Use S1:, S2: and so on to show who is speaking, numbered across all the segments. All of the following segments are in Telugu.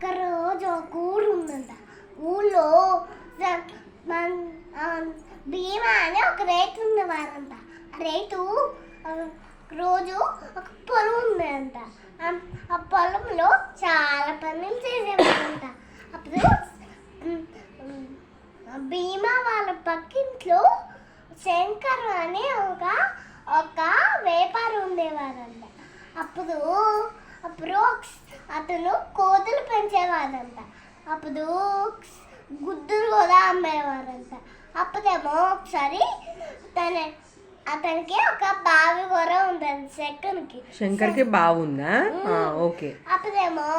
S1: ఒక్కరోజు ఒక ఊరు ఉందంట. ఊళ్ళో భీమా అని ఒక రైతు ఉండేవారంట. రైతు రోజు ఒక పొలం ఉందంట. ఆ పొలంలో చాలా పనులు చేసేవారంట. అప్పుడు భీమా వాళ్ళ పక్కింట్లో శంకర్ అని ఒక వ్యాపారి ఉండేవారంట. అప్పుడు అతను కోతులు పెంచేవారంట. అప్పుడు గుడ్డులు కూడా అమ్మేవారంట. అప్పుడేమో ఒకసారి అతనికి ఒక బావి కూడా ఉంటుంది. శంకర్కి
S2: బాగుందా? ఓకే.
S1: అప్పుడేమో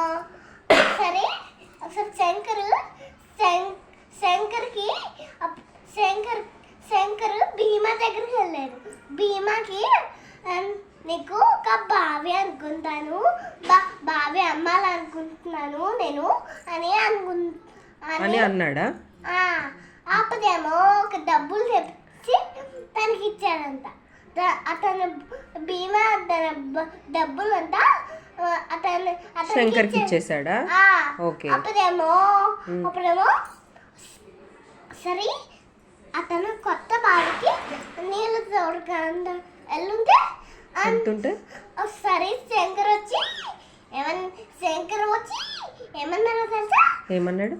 S1: ఒకసారి శంకర్ భీమా దగ్గరికి వెళ్ళాడు. భీమాకి నీకు ఒక బావి అనుకుంటాను, బావి అమ్మాలనుకుంటున్నాను నేను అని
S2: అన్నాడా?
S1: అప్పుడేమో ఒక డబ్బులు తెచ్చి తనకి ఇచ్చాడంట. అతను భీమా డబ్బులు అంట
S2: శంకర్కి ఇచ్చేసాడా?
S1: అప్పుడేమో సరే అతను కొత్త బావికి నీళ్ళు తోడుకుంటూ వెళ్తుంటే సరే శంకర్ వచ్చి ఏమన్నాడు తెలుసా?
S2: ఏమన్నాడు?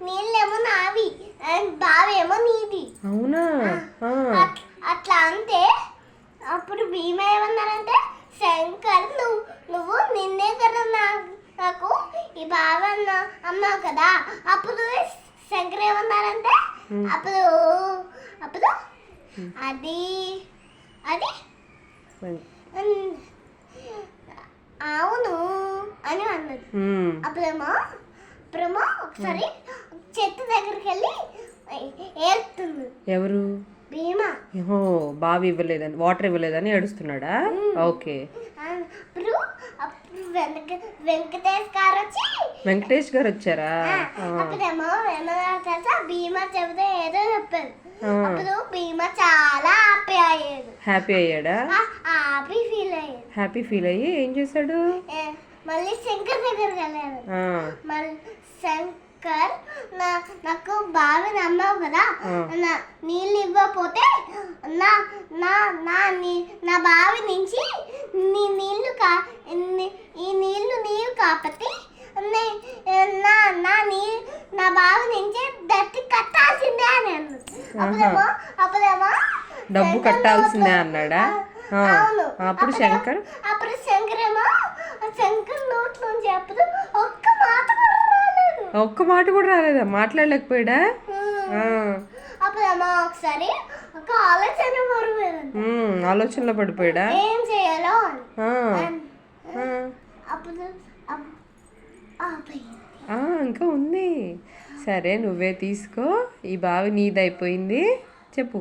S1: నీళ్ళేమో నావి, బావి ఏమో నీది.
S2: అవునా?
S1: అట్లా అంటే అప్పుడు భీమా ఏమన్నారంటే, శంకర్ నువ్వు నిన్నే కదా నాకు ఈ బావి అన్నావు కదా. అప్పుడు శంకర్ ఏమన్నారంటే అప్పుడు అది అవును అని అన్నది. అప్పుడేమో ఒకసారి చెట్టు దగ్గరికి వెళ్ళి ఏడుతుంది.
S2: ఎవరు?
S1: భీమా.
S2: బావి ఇవ్వలేదని, వాటర్ ఇవ్వలేదని ఏడుస్తున్నాడా? ఓకే. వెంకటేష్ గారు వచ్చారా?
S1: అప్పుడేమో ఏమన్నారు తెలుసా? భీమా చెబితే ఏదో చెప్పారు. అప్పుడు భీమా చాలా హ్యాపీ
S2: అయ్యాడా? హ్యాపీ ఫీల్ అయ్యి ఏం చేశాడు?
S1: మళ్ళీ శంకర్ దగ్గరికి వెళ్ళాడు. మళ్ళీ శంకర్ నాకు బావి నమ్మావు కదా, నీళ్ళు ఇవ్వకపోతే నా బావి నుంచి ఈ నీళ్లు నీవు కాకపోతే నా బావి నుంచి దట్టి కట్టాల్సిందే అని అన్నాడు. అప్పుడేమో
S2: డబ్బు కట్టాల్సిందే అన్నాడా? అప్పుడు శంకర్
S1: ఏమో శంకర్ నోట్ నుంచి అప్పుడు
S2: ఒక్క మాట కూడా రాలేదా? మాట్లాడలేకపోయాడా?
S1: అప్పుడేమో ఒకసారి ఒక
S2: ఆలోచనలో పడిపోయాడా?
S1: ఏం చేయాలో
S2: ఇంకా ఉంది. సరే నువ్వే తీసుకో, ఈ బావి నీదైపోయింది, చెప్పు.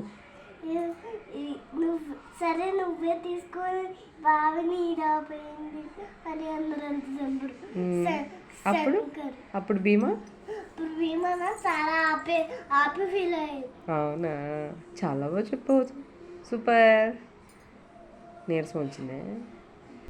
S1: సరే నువ్వే తీసుకొని బావి నీదైపోయింది అని అందరూ.
S2: అప్పుడు భీమా
S1: చాలా హ్యాపీ ఫీల్ అయ్యింది.
S2: అవునా? చాలా బాగా చెప్పవచ్చు. సూపర్. నీరసం వచ్చిందే.